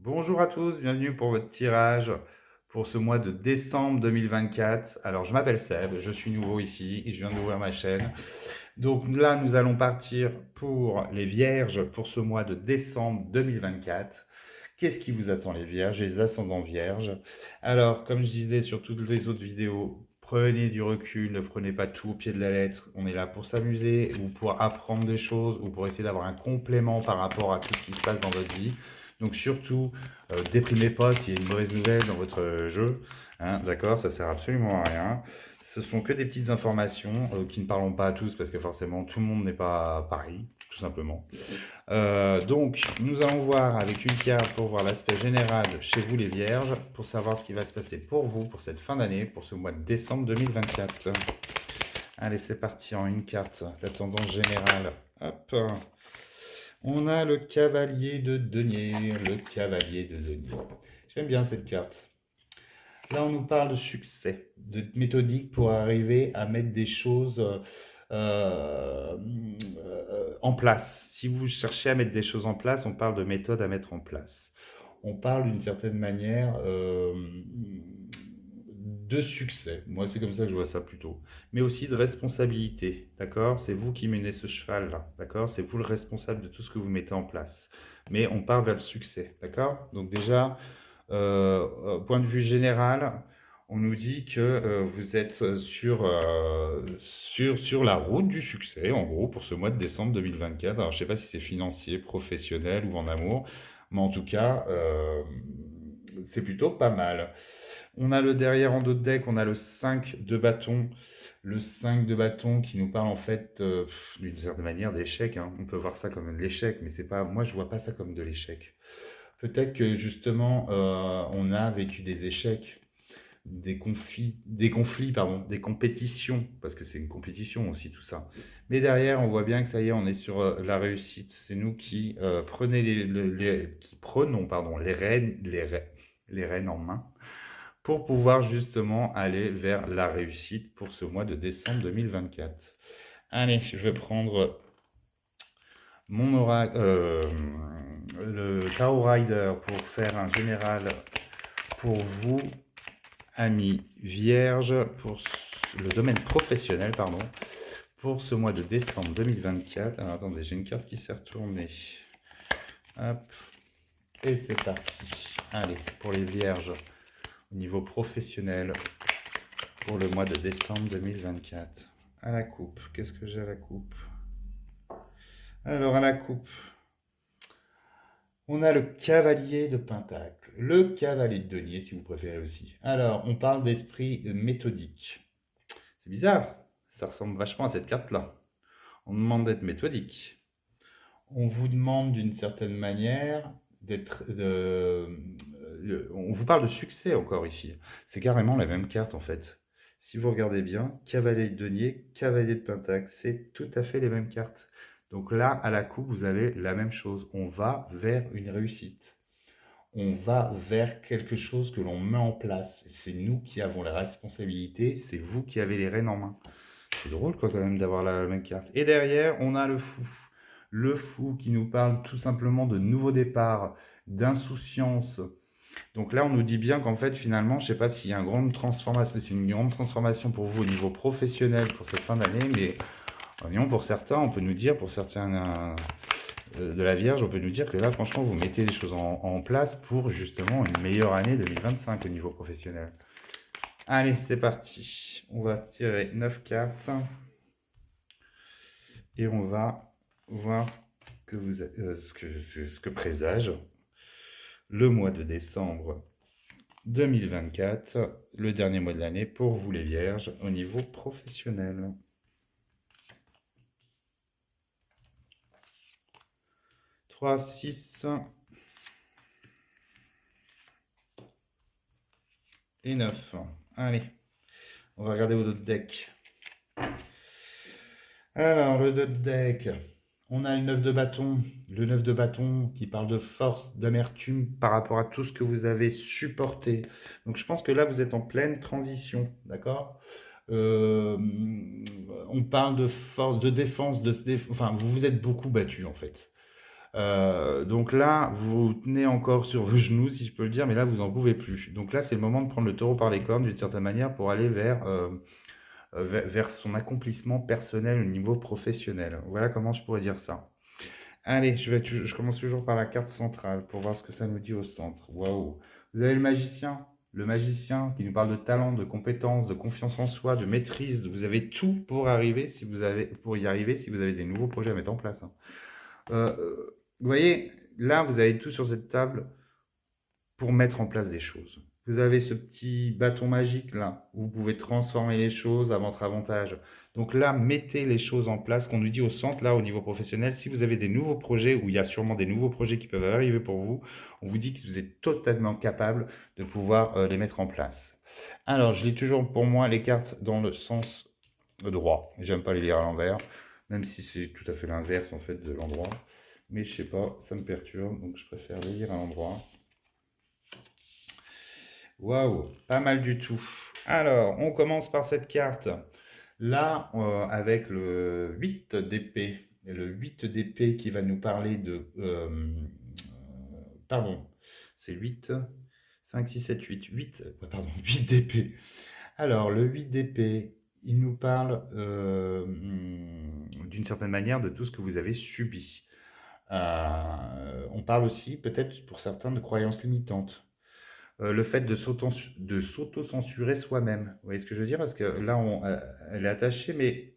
Bonjour à tous, bienvenue pour votre tirage pour ce mois de décembre 2024. Alors, je m'appelle Seb, je suis nouveau ici et je viens d'ouvrir ma chaîne. Donc là, nous allons partir pour les Vierges pour ce mois de décembre 2024. Qu'est-ce qui vous attend les Vierges, les ascendants Vierges? Alors, comme je disais sur toutes les autres vidéos, prenez du recul, ne prenez pas tout au pied de la lettre. On est là pour s'amuser ou pour apprendre des choses ou pour essayer d'avoir un complément par rapport à tout ce qui se passe dans votre vie. Donc surtout, déprimez pas s'il y a une mauvaise nouvelle dans votre jeu, hein, d'accord? Ça sert absolument à rien. Ce sont que des petites informations qui ne parlent pas à tous parce que forcément tout le monde n'est pas pareil, tout simplement. Donc, nous allons voir avec une carte pour voir l'aspect général chez vous les Vierges, pour savoir ce qui va se passer pour vous pour cette fin d'année, pour ce mois de décembre 2024. Allez, c'est parti en une carte, la tendance générale. Hop. On a le cavalier de denier, le cavalier de denier. J'aime bien cette carte. Là, on nous parle de succès, de méthodique pour arriver à mettre des choses en place. Si vous cherchez à mettre des choses en place, on parle de méthode à mettre en place. On parle d'une certaine manière de succès. Moi, c'est comme ça que je vois ça plutôt. Mais aussi de responsabilité, d'accord? C'est vous qui menez ce cheval-là, d'accord? C'est vous le responsable de tout ce que vous mettez en place. Mais on part vers le succès, d'accord? Donc déjà, point de vue général, on nous dit que vous êtes sur la route du succès, en gros, pour ce mois de décembre 2024. Alors, je ne sais pas si c'est financier, professionnel ou en amour, mais en tout cas, c'est plutôt pas mal. On a le derrière en dos de deck, on a le 5 de bâton. Le 5 de bâton qui nous parle en fait d'une certaine manière d'échec, hein. On peut voir ça comme de l'échec, mais c'est pas, moi je vois pas ça comme de l'échec. Peut-être que justement, on a vécu des échecs, pardon, des compétitions, parce que c'est une compétition aussi tout ça. Mais derrière, on voit bien que ça y est, on est sur la réussite. C'est nous qui qui prenons, pardon, les rênes en main pour pouvoir justement aller vers la réussite pour ce mois de décembre 2024. Allez, je vais prendre mon oracle, le Tarot Rider pour faire un général pour vous, amis vierges, pour le domaine professionnel, pardon, pour ce mois de décembre 2024. Alors attendez, j'ai une carte qui s'est retournée. Hop, et c'est parti. Allez, pour les vierges, au niveau professionnel, pour le mois de décembre 2024. À la coupe, qu'est-ce que j'ai à la coupe? Alors à la coupe, on a le cavalier de Pentacle, le cavalier de denier si vous préférez aussi. Alors, on parle d'esprit méthodique. C'est bizarre, ça ressemble vachement à cette carte-là. On demande d'être méthodique. On vous demande d'une certaine manière d'être... on vous parle de succès encore ici. C'est carrément la même carte en fait. Si vous regardez bien, cavalier de denier, cavalier de Pentacle, c'est tout à fait les mêmes cartes. Donc là, à la coupe, vous avez la même chose. On va vers une réussite. On va vers quelque chose que l'on met en place. C'est nous qui avons la responsabilité, c'est vous qui avez les rênes en main. C'est drôle quoi quand même d'avoir la même carte. Et derrière, on a le fou. Le fou qui nous parle tout simplement de nouveau départ, d'insouciance. Donc là, on nous dit bien qu'en fait, finalement, je ne sais pas s'il y a une grande transformation, c'est une grande transformation pour vous au niveau professionnel pour cette fin d'année, mais pour certains, on peut nous dire, pour certains de la Vierge, on peut nous dire que là, franchement, vous mettez les choses en place pour justement une meilleure année 2025 au niveau professionnel. Allez, c'est parti. On va tirer 9 cartes et on va voir ce que présage le mois de décembre 2024, le dernier mois de l'année pour vous les Vierges au niveau professionnel. 3, 6 et 9. Allez, on va regarder vos autres decks. Alors, le 2 de deck, on a le 9 de bâton. Le 9 de bâton qui parle de force, d'amertume par rapport à tout ce que vous avez supporté. Donc, je pense que là, vous êtes en pleine transition, d'accord? On parle de force, de défense, enfin, vous vous êtes beaucoup battu, en fait. Donc là, vous vous tenez encore sur vos genoux, si je peux le dire, mais là, vous en pouvez plus. Donc là, c'est le moment de prendre le taureau par les cornes d'une certaine manière pour aller vers son accomplissement personnel au niveau professionnel. Voilà comment je pourrais dire ça. Allez, je commence toujours par la carte centrale pour voir ce que ça nous dit au centre. Waouh! Vous avez le magicien qui nous parle de talent, de compétences, de confiance en soi, de maîtrise. Vous avez tout pour pour y arriver si vous avez des nouveaux projets à mettre en place, hein. Vous voyez, là, vous avez tout sur cette table pour mettre en place des choses. Vous avez ce petit bâton magique là, où vous pouvez transformer les choses à votre avantage. Donc là, mettez les choses en place, qu'on nous dit au centre, là, au niveau professionnel. Si vous avez des nouveaux projets, ou il y a sûrement des nouveaux projets qui peuvent arriver pour vous, on vous dit que vous êtes totalement capable de pouvoir les mettre en place. Alors, je lis toujours pour moi les cartes dans le sens droit. J'aime pas les lire à l'envers, même si c'est tout à fait l'inverse en fait de l'endroit. Mais je sais pas, ça me perturbe, donc je préfère les lire à l'endroit. Waouh, pas mal du tout. Alors, on commence par cette carte. Là, avec le 8 d'épée. Et le 8 d'épée qui va nous parler de... pardon, c'est 8, 5, 6, 7, 8. 8, pardon, 8 d'épée. Alors, le 8 d'épée, il nous parle d'une certaine manière de tout ce que vous avez subi. On parle aussi, peut-être pour certains, de croyances limitantes. Le fait de s'auto-censurer soi-même. Vous voyez ce que je veux dire? Parce que là, elle est attachée, mais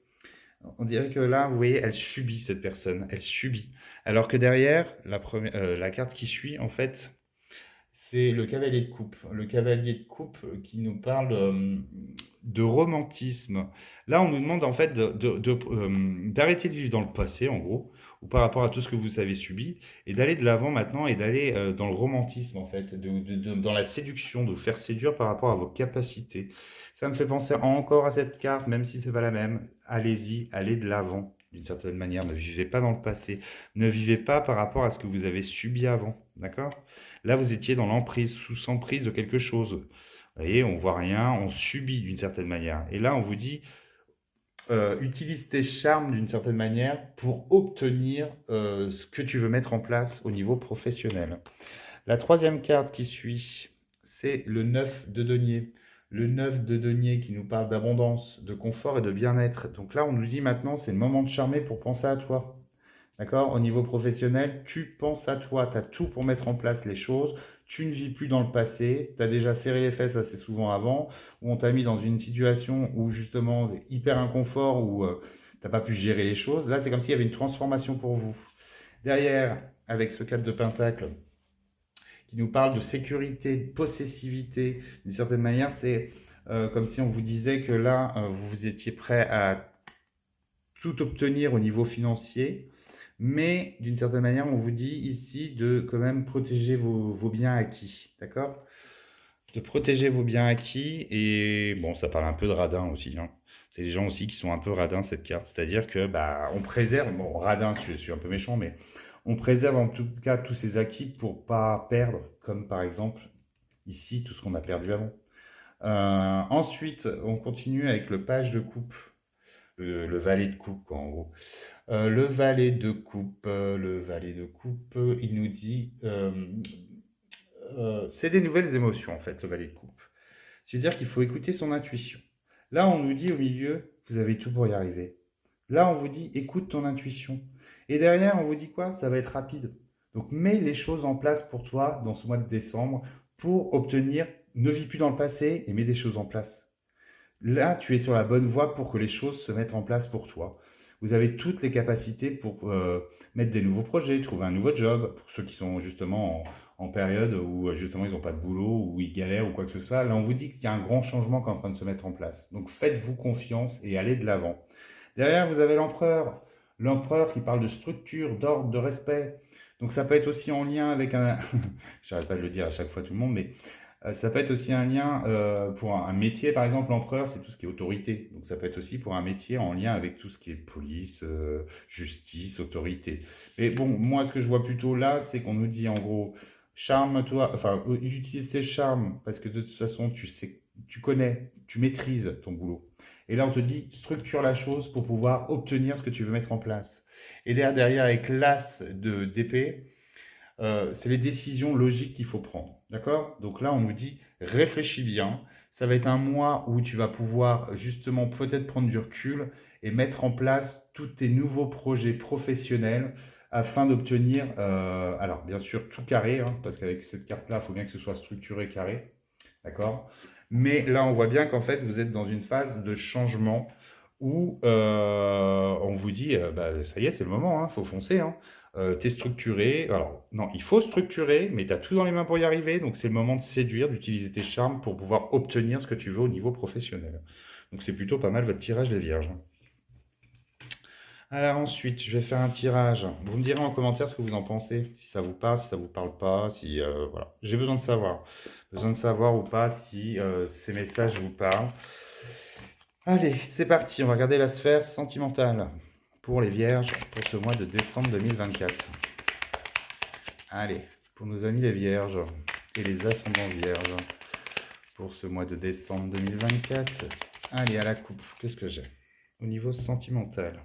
on dirait que là, vous voyez, elle subit cette personne, elle subit. Alors que derrière, la carte qui suit, en fait, c'est le cavalier de coupe. Le cavalier de coupe qui nous parle de romantisme. Là, on nous demande en fait d'arrêter de vivre dans le passé, en gros, ou par rapport à tout ce que vous avez subi, et d'aller de l'avant maintenant et d'aller dans le romantisme, en fait, dans la séduction, de vous faire séduire par rapport à vos capacités. Ça me fait penser encore à cette carte, même si c'est pas la même. Allez-y, allez de l'avant, d'une certaine manière. Ne vivez pas dans le passé. Ne vivez pas par rapport à ce que vous avez subi avant, d'accord? Là, vous étiez dans l'emprise, sous emprise de quelque chose. Vous voyez, on voit rien, on subit d'une certaine manière. Et là, on vous dit, utilise tes charmes d'une certaine manière pour obtenir ce que tu veux mettre en place au niveau professionnel. La troisième carte qui suit, c'est le 9 de denier. Le 9 de denier qui nous parle d'abondance, de confort et de bien-être. Donc là, on nous dit maintenant, c'est le moment de charmer pour penser à toi. D'accord? Au niveau professionnel, tu penses à toi, tu as tout pour mettre en place les choses, tu ne vis plus dans le passé, tu as déjà serré les fesses assez souvent avant, où on t'a mis dans une situation où justement hyper inconfort, où tu n'as pas pu gérer les choses. Là, c'est comme s'il y avait une transformation pour vous. Derrière, avec ce 4 de pentacle, qui nous parle de sécurité, de possessivité, d'une certaine manière, c'est comme si on vous disait que là, vous étiez prêt à tout obtenir au niveau financier, mais d'une certaine manière, on vous dit ici de quand même protéger vos biens acquis, d'accord? De protéger vos biens acquis, et bon, ça parle un peu de radin aussi, hein. C'est les gens aussi qui sont un peu radins, cette carte. C'est-à-dire que bah, on préserve, bon, radin, je suis un peu méchant, mais on préserve en tout cas tous ces acquis pour pas perdre, comme par exemple ici, tout ce qu'on a perdu avant. Ensuite, on continue avec le page de coupe, le valet de coupe, quoi, en gros. Le valet de coupe, il nous dit, c'est des nouvelles émotions en fait, le valet de coupe. C'est-à-dire qu'il faut écouter son intuition. Là, on nous dit au milieu, vous avez tout pour y arriver. Là, on vous dit, écoute ton intuition. Et derrière, on vous dit quoi? Ça va être rapide. Donc, mets les choses en place pour toi dans ce mois de décembre pour obtenir, ne vis plus dans le passé et mets des choses en place. Là, tu es sur la bonne voie pour que les choses se mettent en place pour toi. Vous avez toutes les capacités pour mettre des nouveaux projets, trouver un nouveau job, pour ceux qui sont justement en période où justement ils n'ont pas de boulot, ou ils galèrent ou quoi que ce soit. Là, on vous dit qu'il y a un grand changement qui est en train de se mettre en place. Donc faites-vous confiance et allez de l'avant. Derrière, vous avez l'empereur. L'empereur qui parle de structure, d'ordre, de respect. Donc ça peut être aussi en lien avec un... J'arrête pas de le dire à chaque fois tout le monde, mais ça peut être aussi un lien pour un métier, par exemple, l'empereur, c'est tout ce qui est autorité. Donc ça peut être aussi pour un métier en lien avec tout ce qui est police, justice, autorité. Mais bon, moi, ce que je vois plutôt là, c'est qu'on nous dit en gros, charme-toi, enfin, utilise tes charmes, parce que de toute façon, tu sais, tu connais, tu maîtrises ton boulot. Et là, on te dit, structure la chose pour pouvoir obtenir ce que tu veux mettre en place. Et derrière, avec l'as d'épée, c'est les décisions logiques qu'il faut prendre. D'accord? Donc là, on nous dit, réfléchis bien. Ça va être un mois où tu vas pouvoir justement peut-être prendre du recul et mettre en place tous tes nouveaux projets professionnels afin d'obtenir, alors bien sûr, tout carré, hein, parce qu'avec cette carte-là, il faut bien que ce soit structuré carré. D'accord? Mais là, on voit bien qu'en fait, vous êtes dans une phase de changement où on vous dit, bah, ça y est, c'est le moment, il faut foncer. Hein. Tu es structuré. Alors, non, il faut structurer, mais tu as tout dans les mains pour y arriver. Donc, c'est le moment de séduire, d'utiliser tes charmes pour pouvoir obtenir ce que tu veux au niveau professionnel. Donc, c'est plutôt pas mal votre tirage des vierges. Alors ensuite, je vais faire un tirage. Vous me direz en commentaire ce que vous en pensez, si ça vous parle, si ça vous parle pas, si voilà. J'ai besoin de savoir. Besoin de savoir ou pas si ces messages vous parlent. Allez, c'est parti, on va regarder la sphère sentimentale pour les vierges pour ce mois de décembre 2024. Allez, pour nos amis les vierges et les ascendants vierges pour ce mois de décembre 2024. Allez, à la coupe, qu'est-ce que j'ai au niveau sentimental?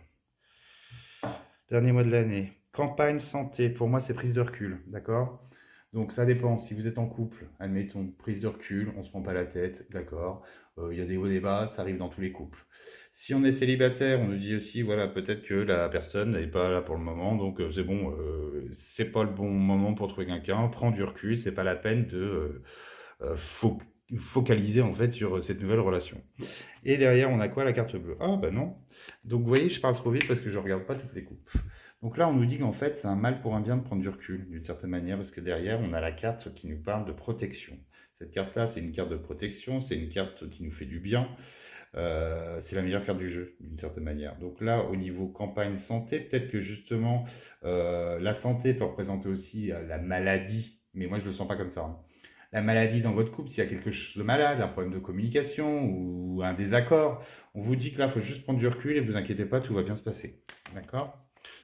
Dernier mois de l'année. Campagne santé, pour moi c'est prise de recul, d'accord? Donc ça dépend, si vous êtes en couple, admettons, prise de recul, on se prend pas la tête, d'accord? Il y a des hauts et des bas, ça arrive dans tous les couples. Si on est célibataire, on nous dit aussi, voilà, peut-être que la personne n'est pas là pour le moment, donc c'est bon, c'est pas le bon moment pour trouver quelqu'un, prends du recul, c'est pas la peine de focaliser en fait sur cette nouvelle relation. Et derrière, on a quoi? La carte bleue. Ah, bah non. Donc, vous voyez, je parle trop vite parce que je ne regarde pas toutes les coupes. Donc là, on nous dit qu'en fait, c'est un mal pour un bien de prendre du recul, d'une certaine manière, parce que derrière, on a la carte qui nous parle de protection. Cette carte-là, c'est une carte de protection, c'est une carte qui nous fait du bien. C'est la meilleure carte du jeu, d'une certaine manière. Donc là, au niveau campagne santé, peut-être que justement, la santé peut représenter aussi la maladie, mais moi, je ne le sens pas comme ça. Hein. La maladie dans votre couple, s'il y a quelque chose de malade, un problème de communication ou un désaccord, on vous dit que là, il faut juste prendre du recul et ne vous inquiétez pas, tout va bien se passer. D'accord?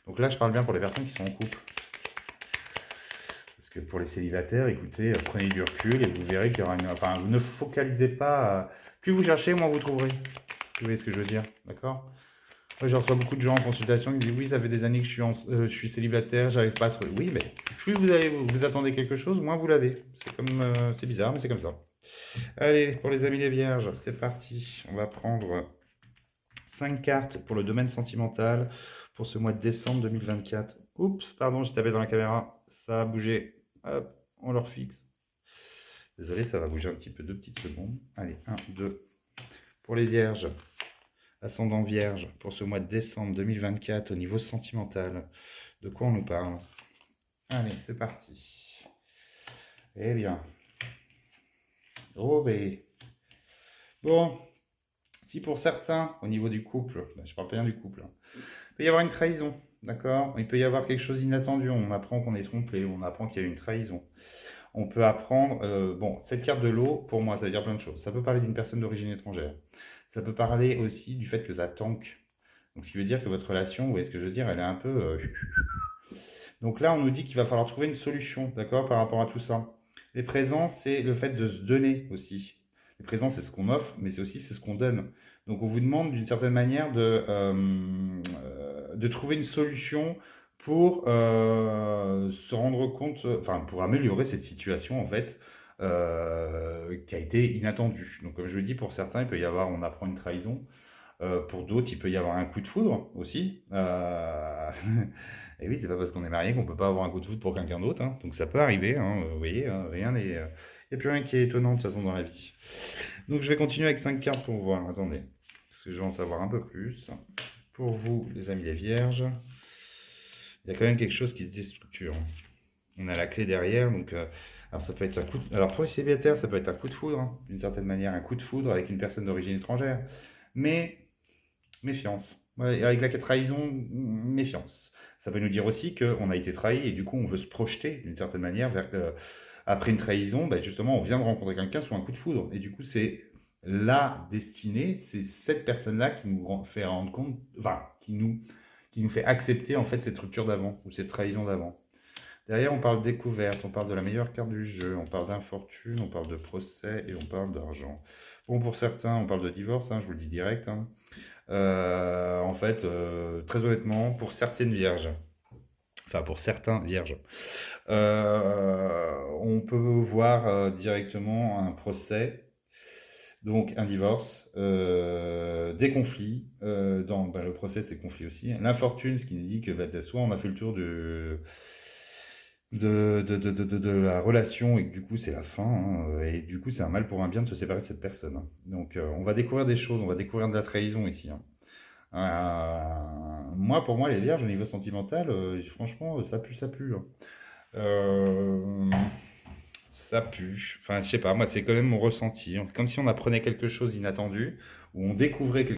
Donc là, je parle bien pour les personnes qui sont en couple. Parce que pour les célibataires, écoutez, prenez du recul et vous verrez qu'il y aura une... Enfin, vous ne focalisez pas... Plus vous cherchez, moins vous trouverez. Vous voyez ce que je veux dire? D'accord? Moi, je reçois beaucoup de gens en consultation qui me disent oui, ça fait des années que je suis célibataire, j'arrive pas à trouver. Oui, mais plus vous attendez quelque chose, moins vous l'avez. C'est comme, c'est bizarre, mais c'est comme ça. Allez, pour les amis les vierges, c'est parti. On va prendre 5 cartes pour le domaine sentimental pour ce mois de décembre 2024. Oups, pardon, j'ai tapé dans la caméra. Ça a bougé. Hop, on leur fixe. Désolé, ça va bouger un petit peu, 2 petites secondes. Allez, 1, 2. Pour les vierges, ascendant vierge, pour ce mois de décembre 2024 au niveau sentimental. De quoi on nous parle? Allez, c'est parti. Eh bien. Oh, mais... Bon, si pour certains, au niveau du couple, je parle pas bien du couple, hein, il peut y avoir une trahison, d'accord? Il peut y avoir quelque chose d'inattendu, on apprend qu'on est trompé, on apprend qu'il y a eu une trahison. On peut apprendre, bon, cette carte de l'eau, pour moi, ça veut dire plein de choses. Ça peut parler d'une personne d'origine étrangère. Ça peut parler aussi du fait que ça tanque. Donc, ce qui veut dire que votre relation, vous voyez ce que je veux dire, elle est un peu... Donc là, on nous dit qu'il va falloir trouver une solution, d'accord, par rapport à tout ça. Les présents, c'est le fait de se donner aussi. Les présents, c'est ce qu'on offre, mais c'est aussi c'est ce qu'on donne. Donc on vous demande d'une certaine manière de trouver une solution pour se rendre compte, enfin pour améliorer cette situation en fait, qui a été inattendue. Donc comme je le dis, pour certains, il peut y avoir, on apprend une trahison. Pour d'autres, il peut y avoir un coup de foudre aussi. Et oui, c'est pas parce qu'on est marié qu'on peut pas avoir un coup de foudre pour quelqu'un d'autre. Hein. Donc ça peut arriver. Hein, vous voyez, hein, rien n'est. Il n'y a plus rien qui est étonnant de toute façon dans la vie. Donc je vais continuer avec 5 cartes pour voir. Attendez. Parce que je vais en savoir un peu plus. Pour vous, les amis les vierges, il y a quand même quelque chose qui se déstructure. On a la clé derrière. Donc, alors ça peut être un coup de... Alors pour les célibataires, ça peut être un coup de foudre, hein, d'une certaine manière. Un coup de foudre avec une personne d'origine étrangère. Mais méfiance. Ouais, avec la trahison, méfiance. Ça peut nous dire aussi qu'on a été trahi et du coup on veut se projeter d'une certaine manière vers après une trahison, bah, justement on vient de rencontrer quelqu'un sous un coup de foudre et du coup c'est la destinée, c'est cette personne-là qui nous fait rendre compte, enfin qui nous fait accepter en fait cette rupture d'avant ou cette trahison d'avant. Derrière on parle de découverte, on parle de la meilleure carte du jeu, on parle d'infortune, on parle de procès et on parle d'argent. Bon pour certains on parle de divorce, hein, je vous le dis direct. Hein. En fait, très honnêtement, pour certaines vierges, enfin pour certains vierges, on peut voir directement un procès, donc un divorce, des conflits. Le procès, c'est conflit aussi. L'infortune, ce qui nous dit que bah, soit on a fait le tour de la relation et que du coup c'est la fin, hein, et du coup c'est un mal pour un bien de se séparer de cette personne, hein. Donc on va découvrir des choses, on va découvrir de la trahison ici, hein. Moi, pour moi, les vierges au niveau sentimental, franchement, ça pue, hein. Euh, Ça pue. Enfin, je sais pas, moi, c'est quand même mon ressenti, hein. Comme si on apprenait quelque chose d'inattendu, ou on découvrait quelque